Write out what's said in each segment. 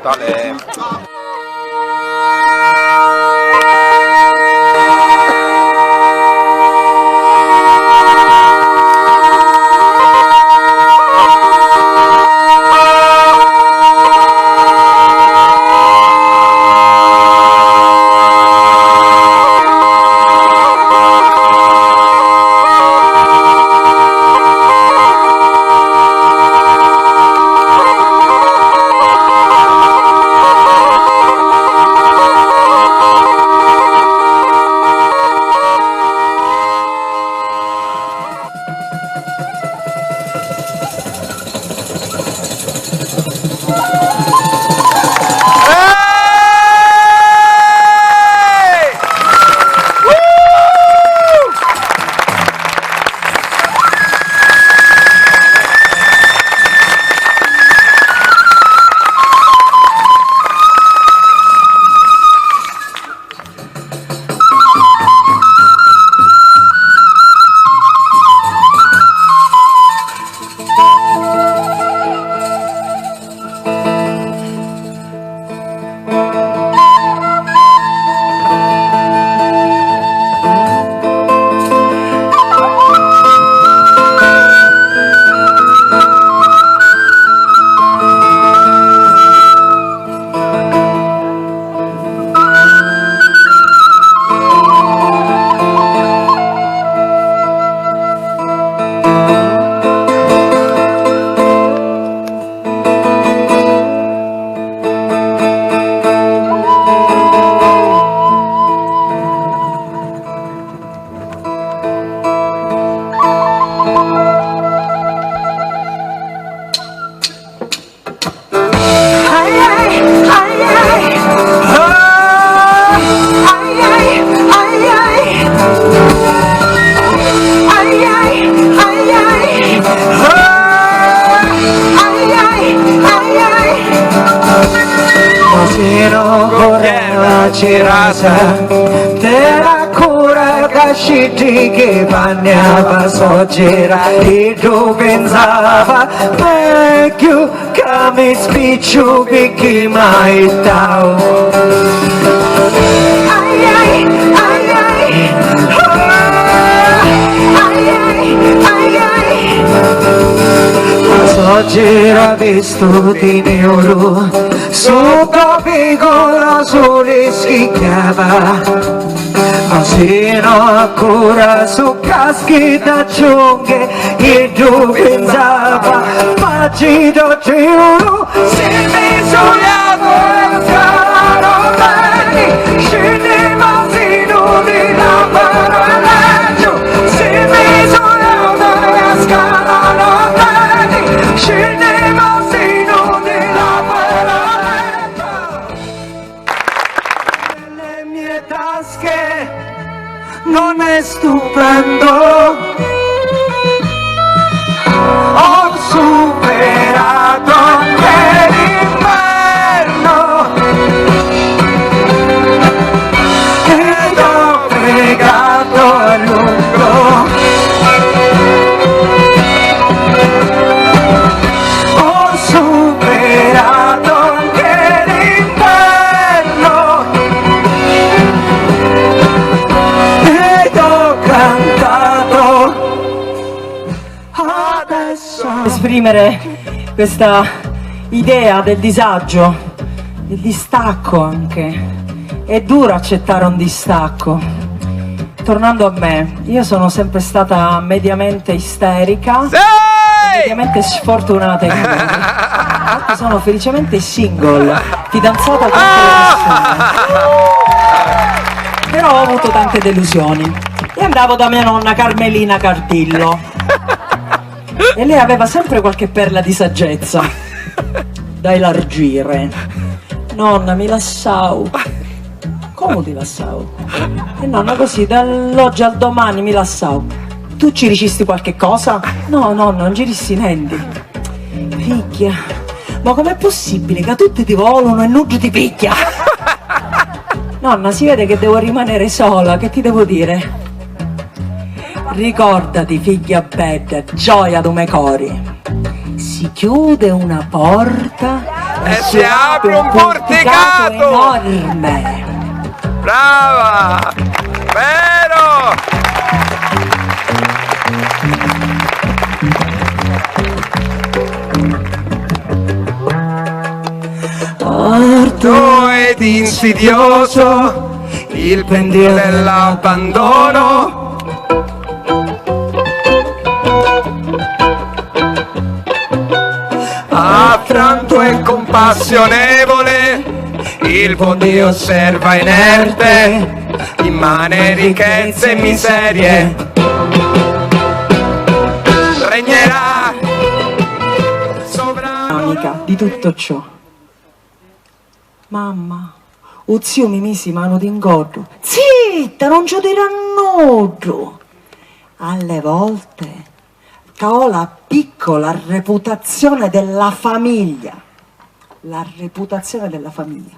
Tale. Tera cura cashiti che bagnava soggira e pensava vecchio che mi spicciupi che mai stavo ai ai ai ai ai ai ai soggira vestiti nero sopra piccola sole schicchiava ma se no ancora su caschi da giunghe e tu pensava ma ci do giuro se mi sognavo e caro bene scendeva fino di la paraggio se mi sognavo e scalano bene scendeva fino di la paraggio nelle mie tasche non è stupendo, ho superato anche l'inverno ed ho pregato a lungo, ho superato anche l'inverno esprimere questa idea del disagio, del distacco anche. È duro accettare un distacco. Tornando a me, io sono sempre stata mediamente isterica, mediamente sfortunata in amore. Infatti sono felicemente single, fidanzata con persone. Però ho avuto tante delusioni. E andavo da mia nonna Carmelina Cardillo. E lei aveva sempre qualche perla di saggezza da elargire. Nonna, mi lassau. Come ti lassau? E nonna, così dall'oggi al domani mi lassau. Tu ci ricisti qualche cosa? No, nonna, non ci rissi niente. Picchia. Ma com'è possibile che tutti ti volano e non ti picchia? Nonna, si vede che devo rimanere sola, che ti devo dire? Ricordati, figlia bella, gioia d'ume cori. Si chiude una porta e si apre un porticato enorme. Brava, vero. Ardo ed insidioso il pendio dell'abbandono. Affranto e compassionevole, il buon Dio osserva inerte, immane ricchezze e miserie. Regnerà sovrano. Amica di tutto ciò. Mamma, o zio mi misi mano d'ingodo. Zitta, non ci diranno. Alle volte ho la piccola reputazione della famiglia. La reputazione della famiglia.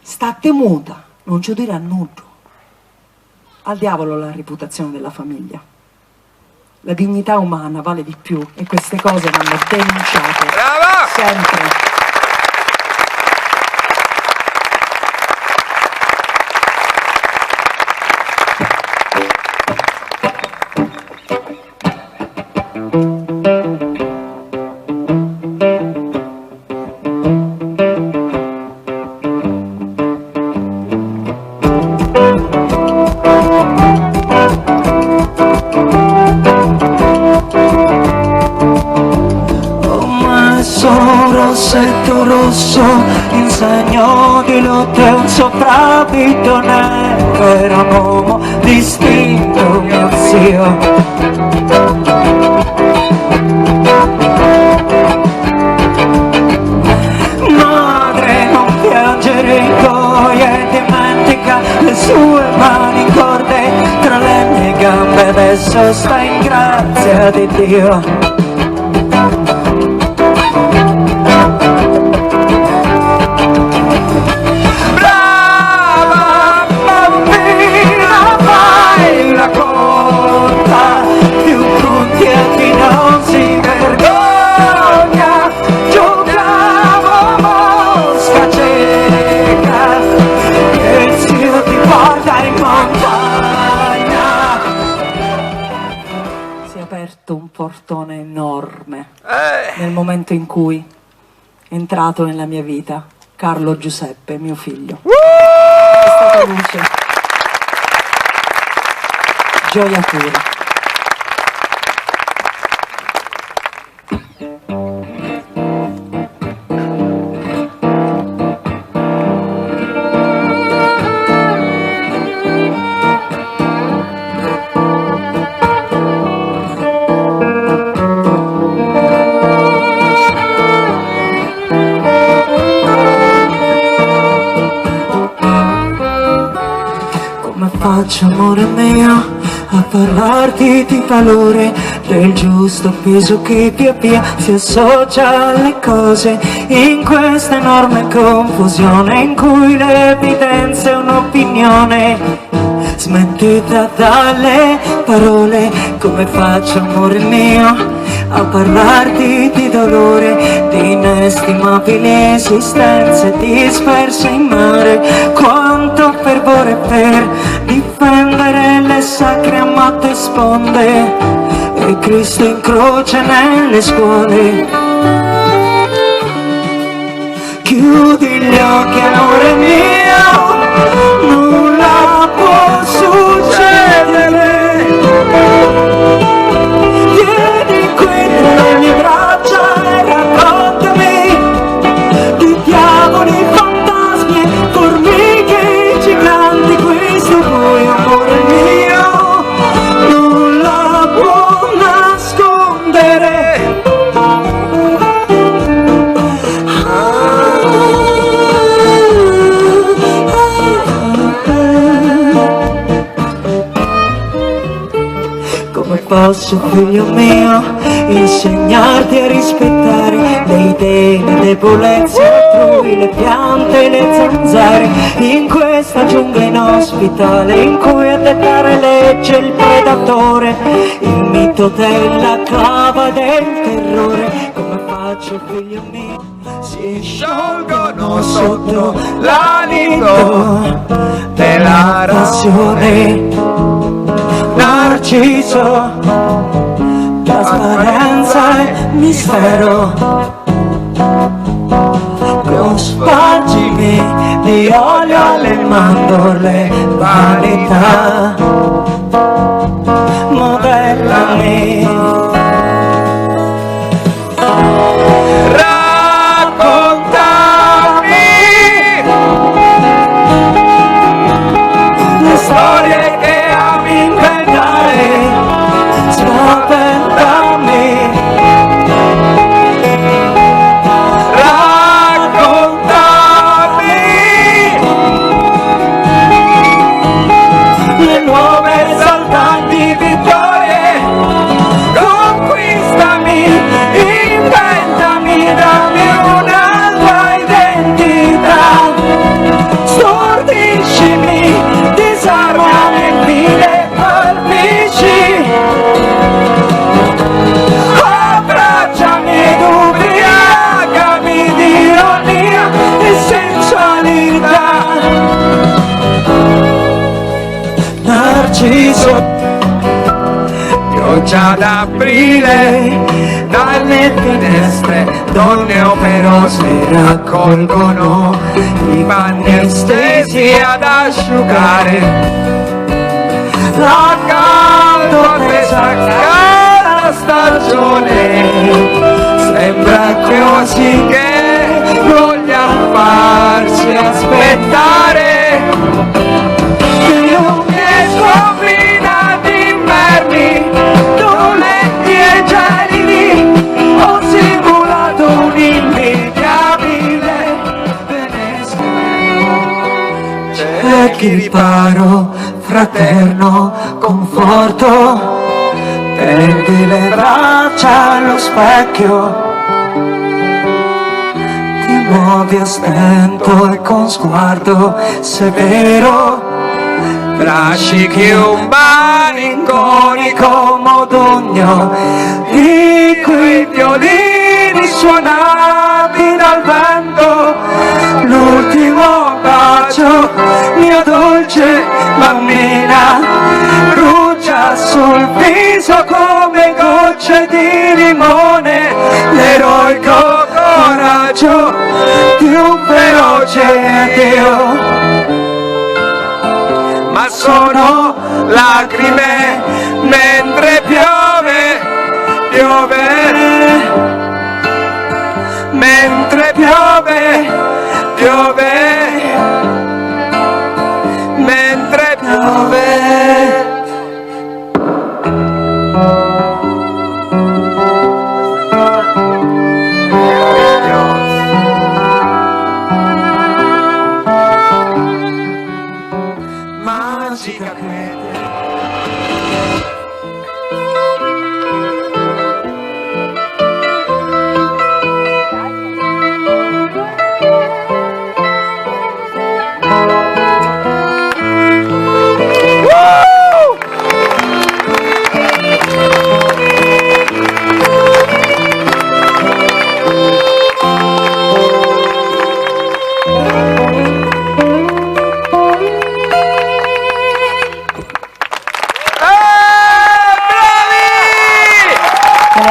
State muta, non ci diranno. Al diavolo la reputazione della famiglia. La dignità umana vale di più e queste cose vanno denunciate. Brava! Sempre. Rossetto rosso in segno di lotta e un sopravvito nero, era un uomo distinto mio zio. Madre, non piangere in gioia e dimentica le sue mani corde tra le mie gambe, adesso sta in grazia di Dio. Un portone enorme nel momento in cui è entrato nella mia vita Carlo Giuseppe, mio figlio. È stata luce, gioia pura. Faccio amore mio a parlarti di valore, del giusto peso che via via si associa alle cose, in questa enorme confusione in cui l'evidenza è un'opinione smentita dalle parole. Come faccio amore mio a parlarti di dolore, di inestimabili esistenze disperse in mare, quanto fervore per difendere le sacre amate sponde e Cristo in croce nelle scuole. Chiudi gli occhi amore mio, nulla può succedere. Vieni qui nelle mie braccia e raccontami di diavoli, fantasmi e formiche giganti. Questo buio amore mio nulla può nascondere. Come posso, figlio mio, insegnarti a rispettare le idee, le debolezze altrui, le piante, le zanzare, in questa giungla inospitale in cui a dettare legge il predatore, il mito della cava del terrore. Come faccio, figlio mio, si sciolgono sotto l'alito della passione. Narciso, trasparenza e mistero, con spargimi di olio alle mandorle, vanità, modellami. Storie che ami inventare, spaventami, raccontami le nuove esaltanti vittorie, conquistami, inventami, dammi un'altra identità, stordiscimi, disarmami mille colpisci, abbracciami ed ubriacami di ironia e sensualità. Narciso, pioggia d'aprile, dalle finestre donne operose raccolgono i panni stesi ad asciugare la calda la stagione. Sembra quasi che voglia farsi aspettare più che sconfinati inverni, dolenti e gelidi. Ho simulato un invidiabile benessere, c'è chi riparo, fraterno conforto, tendi le braccia allo specchio, ti muovi a stento e con sguardo severo, trascichi un malinconico modugno di quei violini suonati dal vento. L'ultimo bacio, mia dolce bambina, brucia sul viso come gocce di limone, l'eroico coraggio di un feroce Dio. Ma sono lacrime mentre piove, piove, mentre piove, piove, mentre piove. Magica quiete.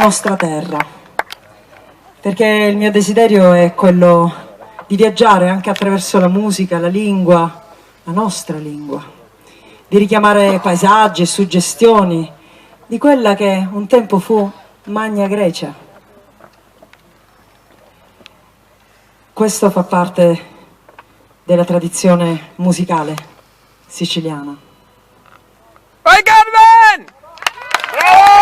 Nostra terra, perché il mio desiderio è quello di viaggiare anche attraverso la musica, la lingua, la nostra lingua, di richiamare paesaggi e suggestioni di quella che un tempo fu Magna Grecia. Questo fa parte della tradizione musicale siciliana. Vai Carmen! Bravo!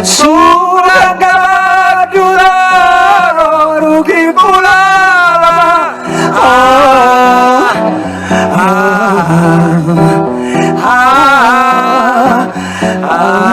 Sulla cavaggiura rugi volava, ah, ah, ah, ah.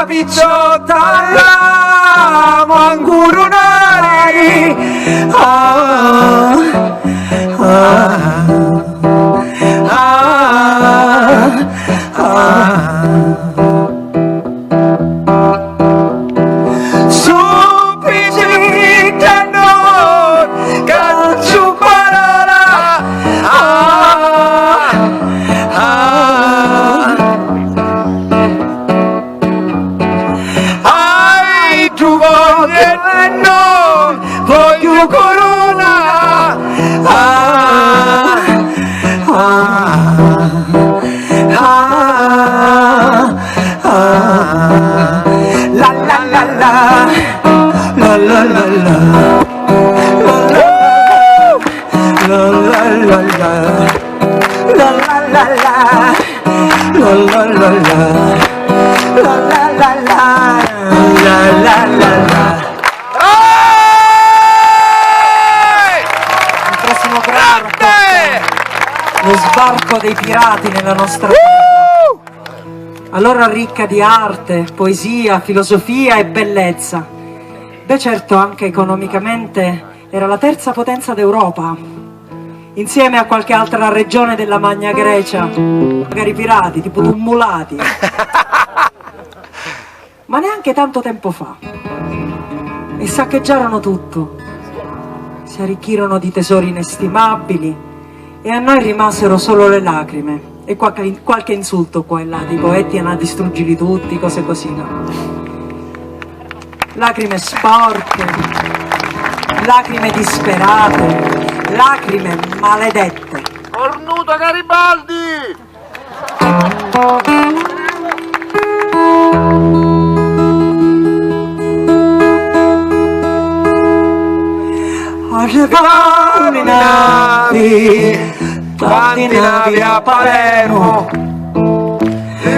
picciotta l'amo ancora un'ari. Voglio corona, la la la la, la la la la, la la la la, la la la la, la la la la, la la la la, la la la la. Lo sbarco dei pirati nella nostra terra, allora ricca di arte, poesia, filosofia e bellezza. Beh, certo, anche economicamente era la terza potenza d'Europa, insieme a qualche altra regione della Magna Grecia, magari pirati, tipo Tummulati. Ma neanche tanto tempo fa, e saccheggiarono tutto, si arricchirono di tesori inestimabili, e a noi rimasero solo le lacrime e qualche insulto qua e là, tipo Etiana distruggili tutti, cose così, no? Lacrime sporche, lacrime disperate, lacrime maledette. Cornuto Garibaldi! Arrivano i navi, tanti navi a Palermo,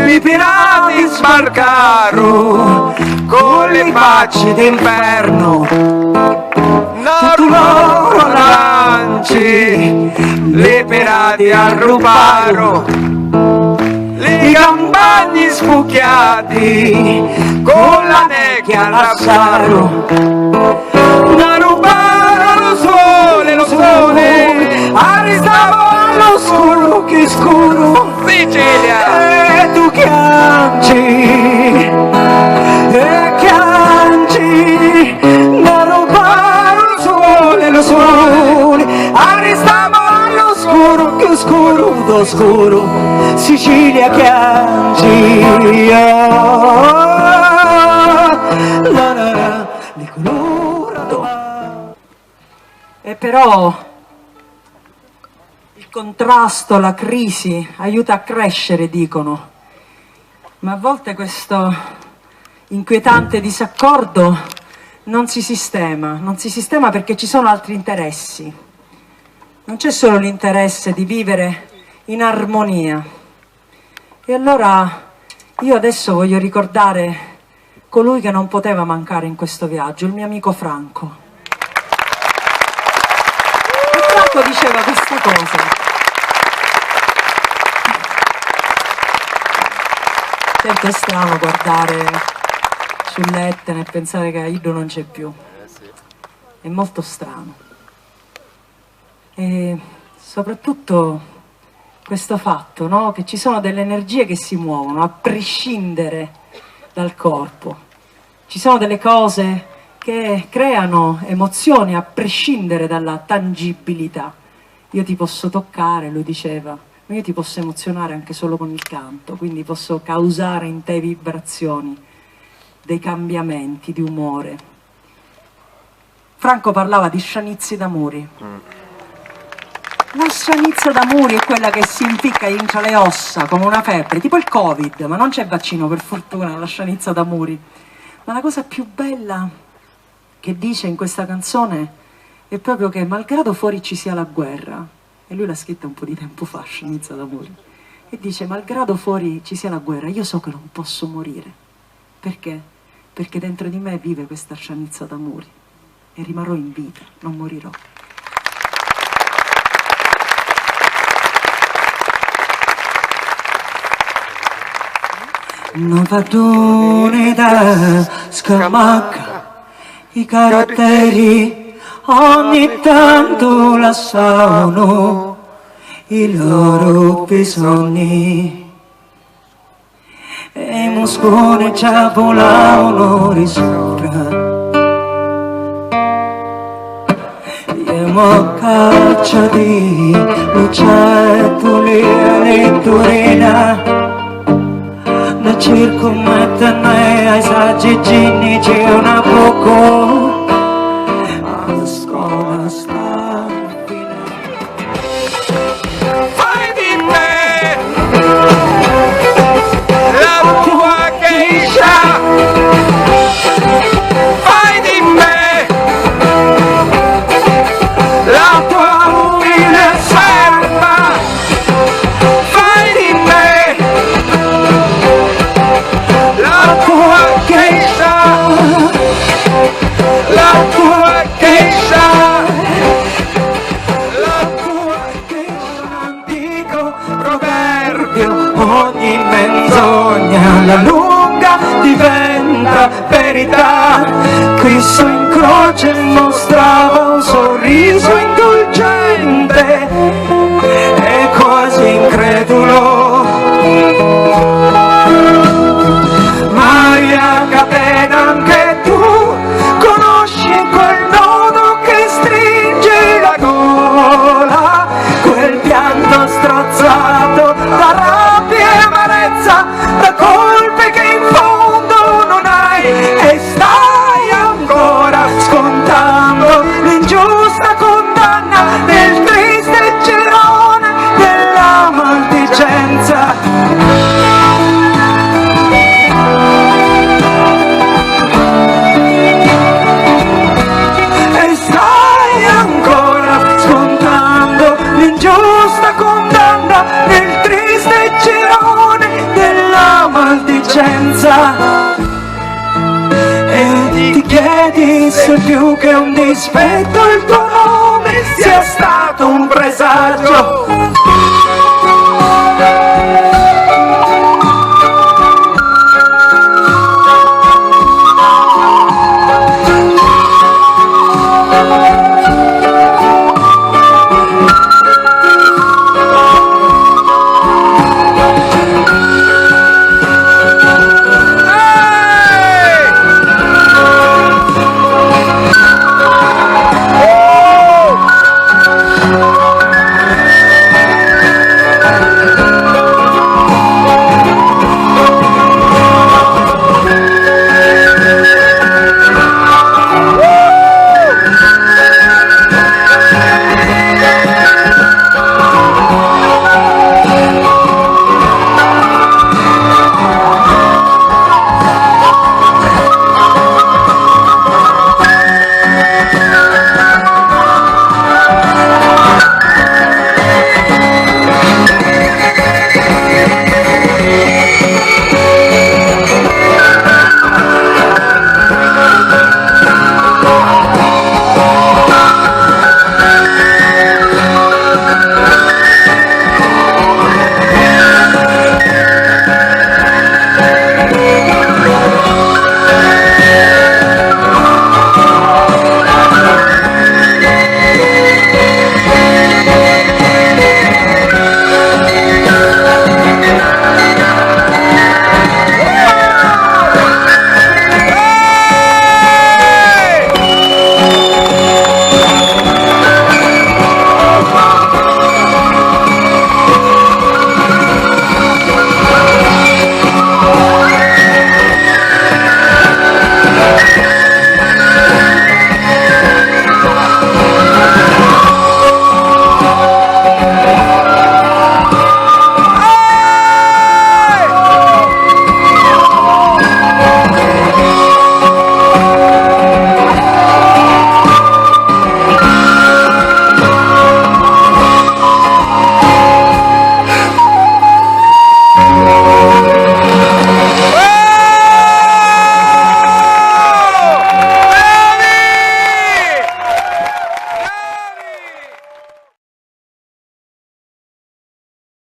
i pirati sbarcarono con le facce d'inferno. Tu loro lanci, le pirati arrubarono, i campagni spucchiati con la necchia lasciarono. Lo sole, arrestava lo scuro che scuro, Sicilia! e tu piangi, da rubare lo sole, arrestava lo scuro che scuro, scuro, Sicilia piangi, di colore. E però il contrasto, la crisi aiuta a crescere, dicono, ma a volte questo inquietante disaccordo non si sistema perché ci sono altri interessi. Non c'è solo l'interesse di vivere in armonia. E allora io adesso voglio ricordare colui che non poteva mancare in questo viaggio, il mio amico Franco. Franco diceva questa cosa. Certo è strano guardare sull'Etna e pensare che Aiddo non c'è più. È molto strano. E soprattutto questo fatto, no? Che ci sono delle energie che si muovono a prescindere dal corpo. Ci sono delle cose che creano emozioni a prescindere dalla tangibilità. Io ti posso toccare, lui diceva, ma io ti posso emozionare anche solo con il canto, quindi posso causare in te vibrazioni, dei cambiamenti di umore. Franco parlava di scianizzi d'amori. La scianizza d'amori è quella che si impicca entro le ossa come una febbre, tipo il Covid, ma non c'è vaccino per fortuna, la scianizza d'amori. Ma la cosa più bella che dice in questa canzone è proprio che malgrado fuori ci sia la guerra, e lui l'ha scritta un po' di tempo fa, Scianizza d'amore, e dice malgrado fuori ci sia la guerra, io so che non posso morire. Perché? Perché dentro di me vive questa scianizza d'amore e rimarrò in vita, non morirò. non fa un'età scamacca i caratteri, ogni tanto lasciano i loro bisogni e i muscoli ci volavano di sopra. Siamo cacciati lucertoli a letturina, da circomettere ai saggi ginnici una poco alla scuola sta Fai di me la tua geisha, fai di me la tua umile serva, fai di me la tua geisha, la tua geisha, la tua geisha. antico proverbio, ogni menzogna alla lunga diventa verità. Cristo in croce mostrava un sorriso indulgente e quasi incredulo. Maria Catena, anche tu conosci quel nodo che stringe la gola, quel pianto strozzato da rabbia e amarezza, da colpe che in fondo non hai, e stai ancora scontando l'ingiusta condanna del triste girone della maldicenza. E stai ancora scontando l'ingiusta condanna del triste girone della maldicenza. E ti chiedi se più che un dispetto il tuo nome sia stato un presagio.